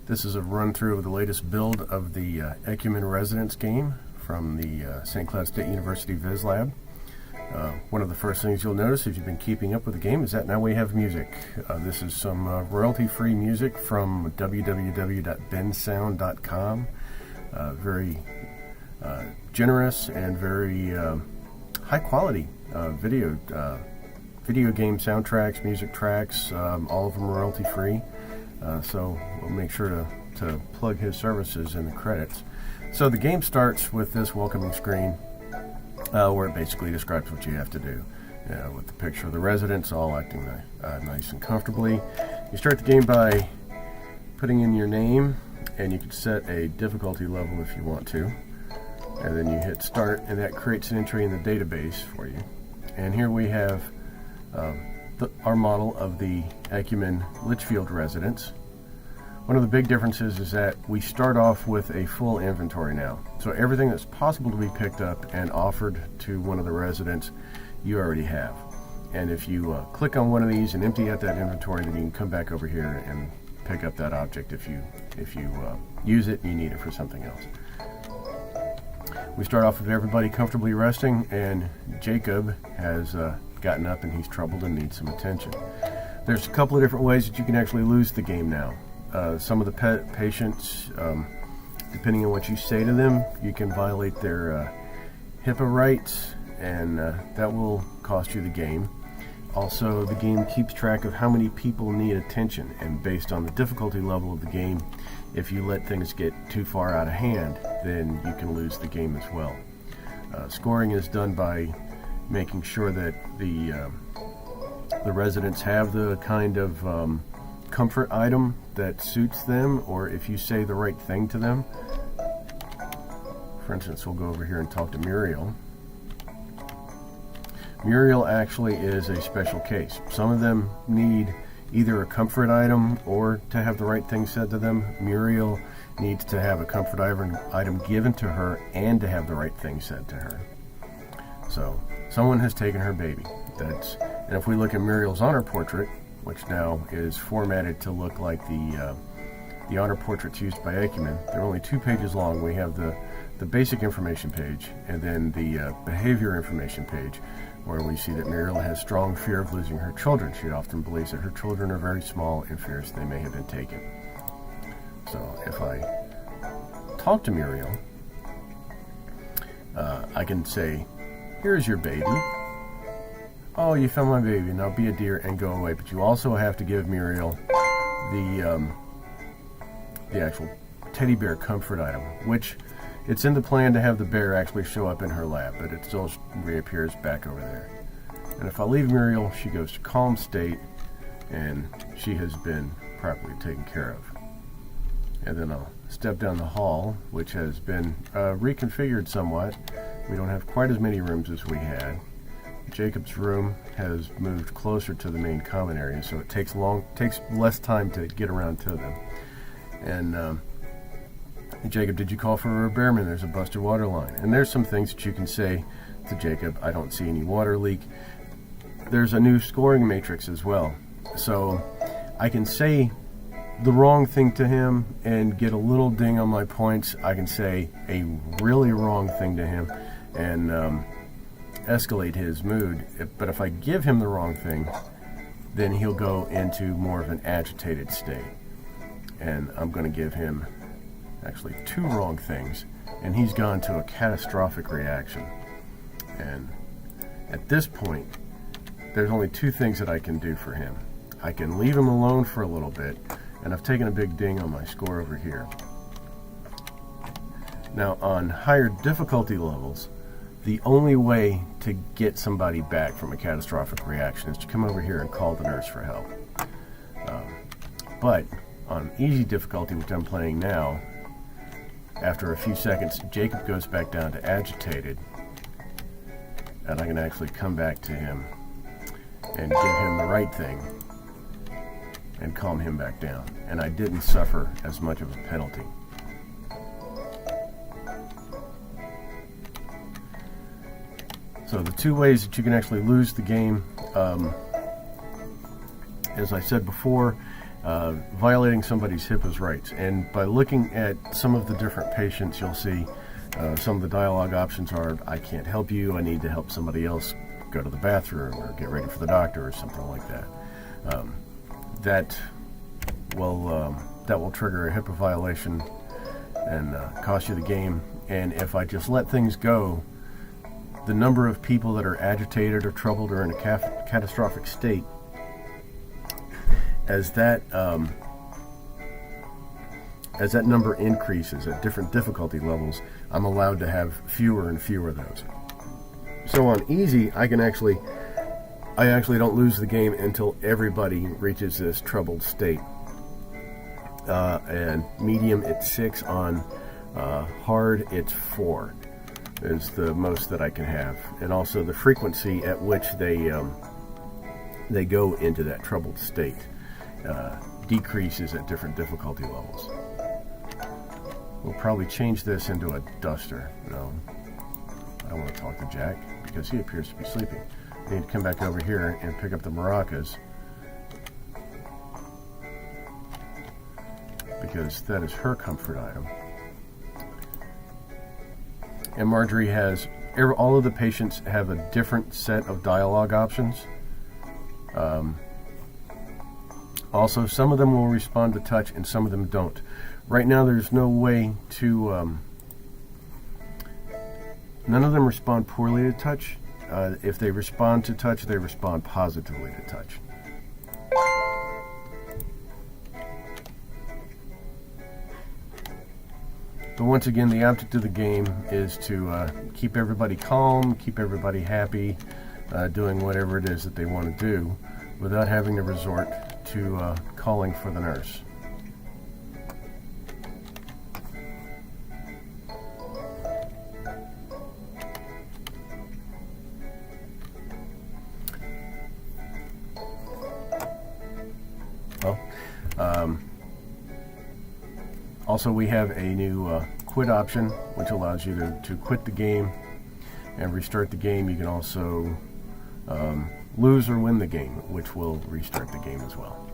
This is a run-through of the latest build of the Ecumen Residents game from the St. Cloud State University Viz Lab. One of the first things you'll notice if you've been keeping up with the game is that now we have music. This is some royalty-free music from www.bensound.com. Very generous and very high-quality video game soundtracks, music tracks, all of them royalty-free. So we'll make sure to plug his services in the credits. So the game starts with this welcoming screen where it basically describes what you have to do. With the picture of the residents all acting nice and comfortably. You start the game by putting in your name, and you can set a difficulty level if you want to. And then you hit start, and that creates an entry in the database for you. And here we have our model of the Ecumen Litchfield residents. One of the big differences is that we start off with a full inventory now. So everything that's possible to be picked up and offered to one of the residents, you already have. And if you click on one of these and empty out that inventory, then you can come back over here and pick up that object if you use it and you need it for something else. We start off with everybody comfortably resting, and Jacob has gotten up and he's troubled and needs some attention. There's a couple of different ways that you can actually lose the game now. Some of the patients, depending on what you say to them, you can violate their HIPAA rights, and that will cost you the game. Also, the game keeps track of how many people need attention, and based on the difficulty level of the game, if you let things get too far out of hand, then you can lose the game as well. Scoring is done by making sure that the residents have the kind of comfort item that suits them, or if you say the right thing to them. For instance, we'll go over here and talk to Muriel. Muriel actually is a special case. Some of them need either a comfort item or to have the right thing said to them. Muriel needs to have a comfort item given to her and to have the right thing said to her. So someone has taken her baby. And if we look at Muriel's honor portrait, which now is formatted to look like the honor portraits used by Ecumen, they're only 2 pages long. We have the basic information page and then the behavior information page, where we see that Muriel has strong fear of losing her children. She often believes that her children are very small and fears they may have been taken. So if I talk to Muriel, I can say, "Here's your baby. Oh, you found my baby. Now be a dear and go away." But you also have to give Muriel the actual teddy bear comfort item, which it's in the plan to have the bear actually show up in her lap, but it still reappears back over there. And if I leave Muriel, she goes to calm state, and she has been properly taken care of. And then I'll step down the hall, which has been reconfigured somewhat. We don't have quite as many rooms as we had. Jacob's room has moved closer to the main common area, so it takes less time to get around to them. And Jacob, did you call for a repairman? There's a busted water line. And there's some things that you can say to Jacob. I don't see any water leak. There's a new scoring matrix as well. So I can say the wrong thing to him and get a little ding on my points. I can say a really wrong thing to him and escalate his mood. But if I give him the wrong thing, then he'll go into more of an agitated state. And I'm going to give him actually 2 wrong things, and he's gone to a catastrophic reaction. And at this point, there's only 2 things that I can do for him. I can leave him alone for a little bit, and I've taken a big ding on my score over here. Now, on higher difficulty levels, the only way to get somebody back from a catastrophic reaction is to come over here and call the nurse for help. But on easy difficulty, which I'm playing now, after a few seconds, Jacob goes back down to agitated, and I can actually come back to him and give him the right thing and calm him back down. And I didn't suffer as much of a penalty. So the 2 ways that you can actually lose the game, as I said before, violating somebody's HIPAA's rights. And by looking at some of the different patients, you'll see some of the dialogue options are, I can't help you, I need to help somebody else go to the bathroom or get ready for the doctor or something like that. That will trigger a HIPAA violation and cost you the game. And if I just let things go, the number of people that are agitated or troubled or in a catastrophic state, as that number increases at different difficulty levels, I'm allowed to have fewer and fewer of those. So on easy, I actually don't lose the game until everybody reaches this troubled state. And medium, it's 6. On hard, it's 4 is the most that I can have. And also the frequency at which they go into that troubled state decreases at different difficulty levels. We'll probably change this into a duster. No, I don't want to talk to Jack because he appears to be sleeping. I need to come back over here and pick up the maracas, because that is her comfort item. And Marjorie has, all of the patients have a different set of dialogue options. Also, some of them will respond to touch and some of them don't. Right now there's no way to, none of them respond poorly to touch. If they respond to touch, they respond positively to touch. But once again, the object of the game is to keep everybody calm, keep everybody happy, doing whatever it is that they want to do without having to resort to calling for the nurse. Well, also we have a new quit option, which allows you to quit the game and restart the game. You can also lose or win the game, which will restart the game as well.